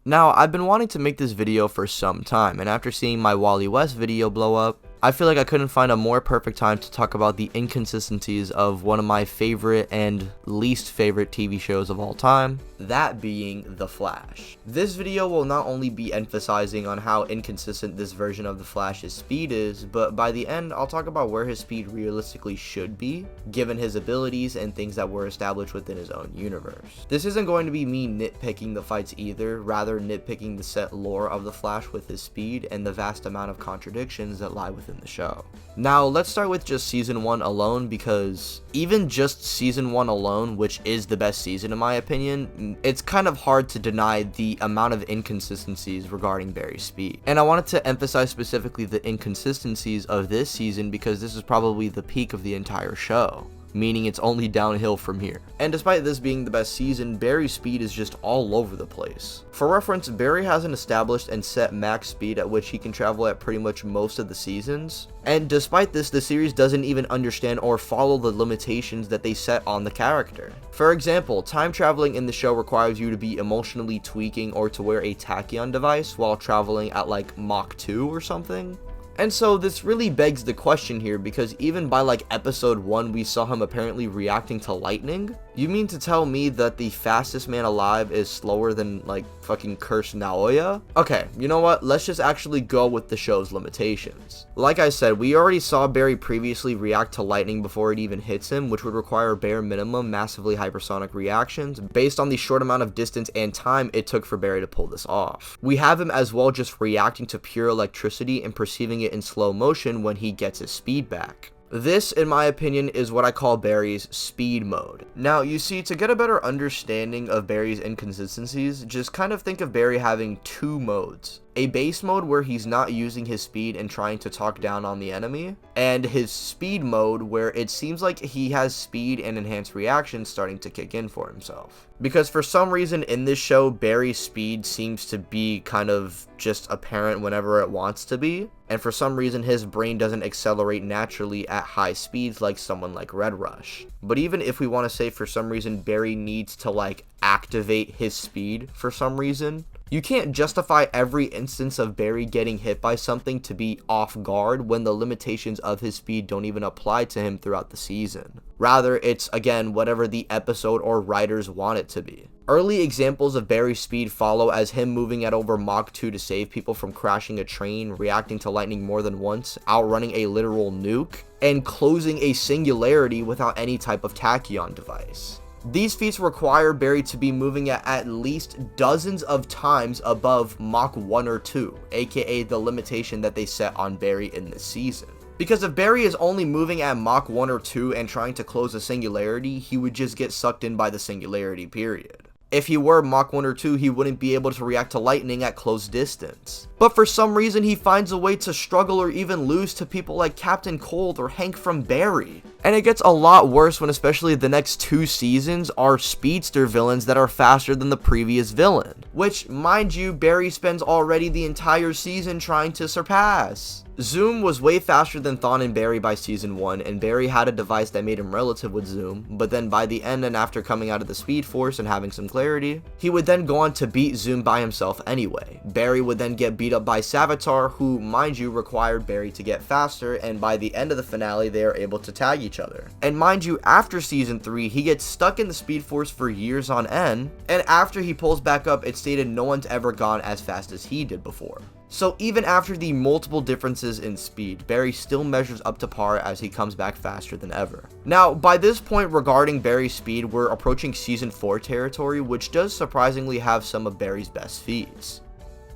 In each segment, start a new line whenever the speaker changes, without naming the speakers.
Now, I've been wanting to make this video for some time, and after seeing my Wally West video blow up, I feel like I couldn't find a more perfect time to talk about the inconsistencies of one of my favorite and least favorite TV shows of all time, that being The Flash. This video will not only be emphasizing on how inconsistent this version of The Flash's speed is, but by the end I'll talk about where his speed realistically should be, given his abilities and things that were established within his own universe. This isn't going to be me nitpicking the fights either, rather nitpicking the set lore of The Flash with his speed and the vast amount of contradictions that lie within the show. Now let's start with just season 1 alone, because even just season 1 alone, which is the best season in my opinion, it's kind of hard to deny the amount of inconsistencies regarding Barry's speed. And I wanted to emphasize specifically the inconsistencies of this season because this is probably the peak of the entire show, meaning it's only downhill from here. And despite this being the best season, Barry's speed is just all over the place. For reference, Barry has an established and set max speed at which he can travel at pretty much most of the seasons. And despite this, the series doesn't even understand or follow the limitations that they set on the character. For example, time traveling in the show requires you to be emotionally tweaking or to wear a tachyon device while traveling at like Mach 2 or something. And so this really begs the question here, because even by like episode 1 we saw him apparently reacting to lightning. You mean to tell me that the fastest man alive is slower than like fucking cursed Naoya? Okay, you know what, let's just actually go with the show's limitations. Like I said, we already saw Barry previously react to lightning before it even hits him, which would require bare minimum massively hypersonic reactions based on the short amount of distance and time it took for Barry to pull this off. We have him as well just reacting to pure electricity and perceiving it in slow motion when he gets his speed back. This, in my opinion, is what I call Barry's speed mode. Now, you see, to get a better understanding of Barry's inconsistencies, just kind of think of Barry having two modes. A base mode where he's not using his speed and trying to talk down on the enemy, and his speed mode where it seems like he has speed and enhanced reactions starting to kick in for himself. Because for some reason in this show, Barry's speed seems to be kind of just apparent whenever it wants to be, and for some reason his brain doesn't accelerate naturally at high speeds like someone like Red Rush. But even if we want to say for some reason Barry needs to like activate his speed for some reason, you can't justify every instance of Barry getting hit by something to be off guard when the limitations of his speed don't even apply to him throughout the season. Rather, it's again whatever the episode or writers want it to be. Early examples of Barry's speed follow as him moving at over Mach 2 to save people from crashing a train, reacting to lightning more than once, outrunning a literal nuke, and closing a singularity without any type of tachyon device. These feats require Barry to be moving at least dozens of times above Mach 1 or 2, aka the limitation that they set on Barry in this season. Because if Barry is only moving at Mach 1 or 2 and trying to close a singularity, he would just get sucked in by the singularity, period. If he were Mach 1 or 2, he wouldn't be able to react to lightning at close distance. But for some reason, he finds a way to struggle or even lose to people like Captain Cold or Hank from Barry. And it gets a lot worse when especially the next 2 seasons are Speedster villains that are faster than the previous villain, which, mind you, Barry spends already the entire season trying to surpass. Zoom was way faster than Thawne and Barry by season 1, and Barry had a device that made him relative with Zoom, but then by the end and after coming out of the Speed Force and having some clarity, he would then go on to beat Zoom by himself anyway. Barry would then get beat up by Savitar, who, mind you, required Barry to get faster, and by the end of the finale, they are able to tag each other. And mind you, after season 3, he gets stuck in the Speed Force for years on end, and after he pulls back up, it's stated no one's ever gone as fast as he did before. So even after the multiple differences in speed, Barry still measures up to par as he comes back faster than ever. Now, by this point regarding Barry's speed, we're approaching season 4 territory, which does surprisingly have some of Barry's best feats.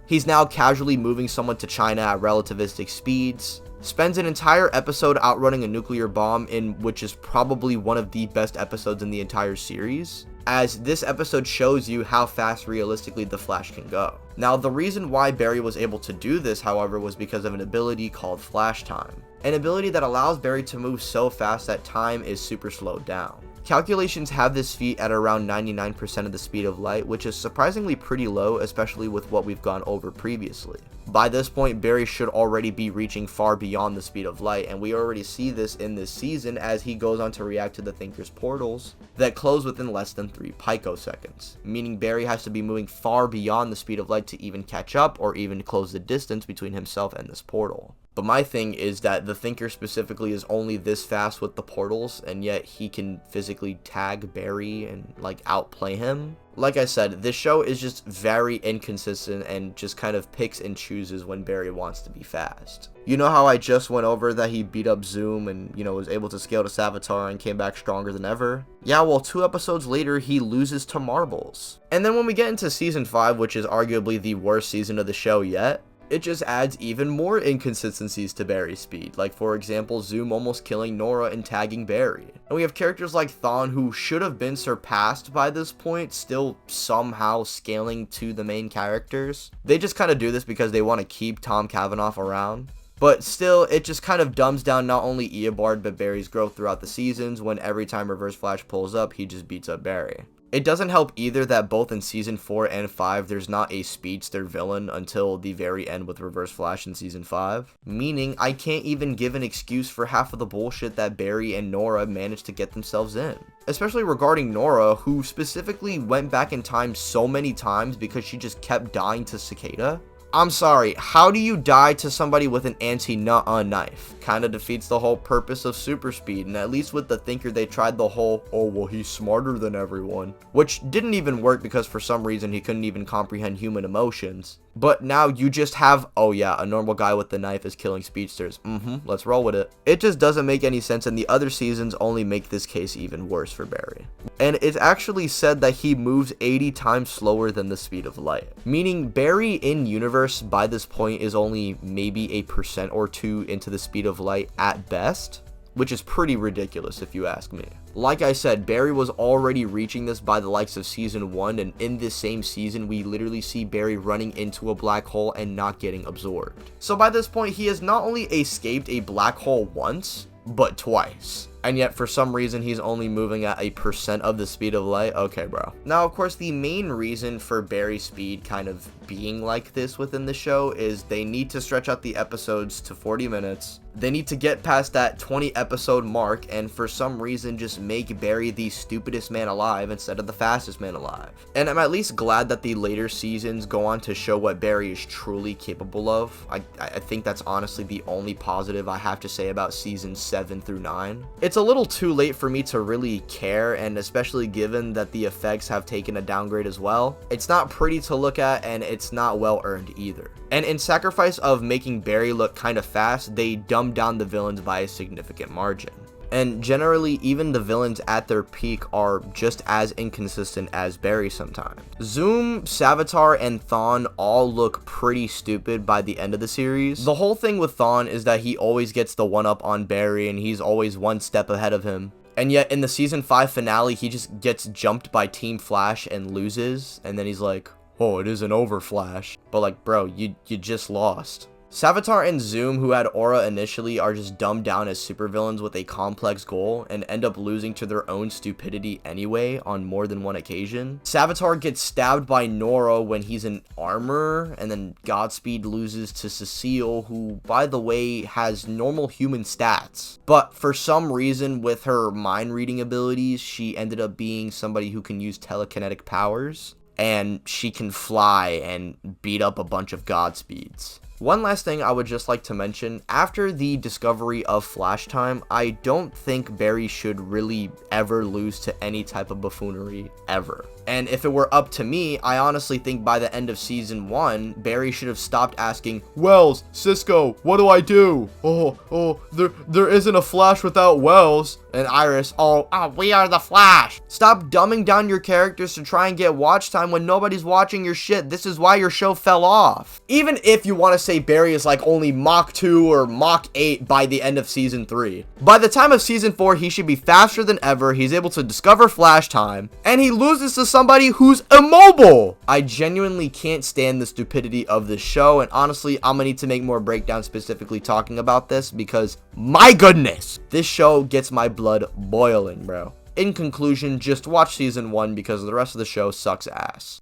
He's now casually moving someone to China at relativistic speeds, spends an entire episode outrunning a nuclear bomb in which is probably one of the best episodes in the entire series, as this episode shows you how fast realistically the Flash can go. Now, the reason why Barry was able to do this, however, was because of an ability called Flashtime, an ability that allows Barry to move so fast that time is super slowed down. Calculations have this feat at around 99% of the speed of light, which is surprisingly pretty low, especially with what we've gone over previously. By this point, Barry should already be reaching far beyond the speed of light, and we already see this in this season as he goes on to react to the Thinker's portals that close within less than 3 picoseconds, meaning Barry has to be moving far beyond the speed of light to even catch up or even close the distance between himself and this portal. But my thing is that the Thinker specifically is only this fast with the portals, and yet he can physically tag Barry and like outplay him. Like I said, this show is just very inconsistent and just kind of picks and chooses when Barry wants to be fast. You know how I just went over that he beat up Zoom and, was able to scale to Savitar and came back stronger than ever? Yeah, well, 2 episodes later, he loses to Marbles. And then when we get into season 5, which is arguably the worst season of the show yet, it just adds even more inconsistencies to Barry's speed, like for example Zoom almost killing Nora and tagging Barry. And we have characters like Thawne who should have been surpassed by this point, still somehow scaling to the main characters. They just kind of do this because they want to keep Tom Cavanaugh around. But still, it just kind of dumbs down not only Eobard but Barry's growth throughout the seasons when every time Reverse Flash pulls up, he just beats up Barry. It doesn't help either that both in Season 4 and 5, there's not a Speedster villain until the very end with Reverse Flash in Season 5. Meaning, I can't even give an excuse for half of the bullshit that Barry and Nora managed to get themselves in. Especially regarding Nora, who specifically went back in time so many times because she just kept dying to Cicada. I'm sorry, how do you die to somebody with an anti-nut knife? Kinda defeats the whole purpose of super speed, and at least with the Thinker they tried the whole, oh well he's smarter than everyone, which didn't even work because for some reason he couldn't even comprehend human emotions. But now you just have, oh yeah, a normal guy with the knife is killing speedsters. Let's roll with it. It just doesn't make any sense, and the other seasons only make this case even worse for Barry. And it's actually said that he moves 80 times slower than the speed of light. Meaning Barry in universe by this point is only maybe a % or 2 into the speed of light at best, which is pretty ridiculous if you ask me. Like I said, Barry was already reaching this by the likes of season 1, and in this same season we literally see Barry running into a black hole and not getting absorbed. So by this point he has not only escaped a black hole once, but twice. And yet for some reason he's only moving at a % of the speed of light. Okay, bro. Now of course the main reason for Barry's speed kind of being like this within the show is they need to stretch out the episodes to 40 minutes. They need to get past that 20 episode mark and for some reason just make Barry the stupidest man alive instead of the fastest man alive. And I'm at least glad that the later seasons go on to show what Barry is truly capable of. I think that's honestly the only positive I have to say about seasons 7 through 9. It's a little too late for me to really care, and especially given that the effects have taken a downgrade as well. It's not pretty to look at and it's not well earned either. And in sacrifice of making Barry look kind of fast, they dumbed down the villains by a significant margin. And generally, even the villains at their peak are just as inconsistent as Barry sometimes. Zoom, Savitar, and Thawne all look pretty stupid by the end of the series. The whole thing with Thawne is that he always gets the one-up on Barry and he's always one step ahead of him. And yet in the season 5 finale, he just gets jumped by Team Flash and loses. And then he's like, oh, it isn't over, Flash. But like, bro, you just lost. Savitar and Zoom, who had aura initially, are just dumbed down as supervillains with a complex goal and end up losing to their own stupidity anyway on more than one occasion. Savitar gets stabbed by Nora when he's in armor, and then Godspeed loses to Cecil, who, by the way, has normal human stats. But for some reason, with her mind reading abilities, she ended up being somebody who can use telekinetic powers, and she can fly and beat up a bunch of Godspeeds. One last thing I would just like to mention, after the discovery of Flashtime, I don't think Barry should really ever lose to any type of buffoonery ever. And if it were up to me, I honestly think by the end of season 1, Barry should have stopped asking, Wells, Cisco, what do I do? Oh, there isn't a Flash without Wells. And Iris, oh, we are the Flash. Stop dumbing down your characters to try and get watch time when nobody's watching your shit. This is why your show fell off. Even if you want to say Barry is like only Mach 2 or Mach 8 by the end of season 3. By the time of season 4, he should be faster than ever. He's able to discover Flashtime, and he loses to somebody who's immobile. I genuinely can't stand the stupidity of this show, and honestly, I'm gonna need to make more breakdowns specifically talking about this because, my goodness, this show gets my blood boiling, bro. in conclusion, just watch season 1 because the rest of the show sucks ass.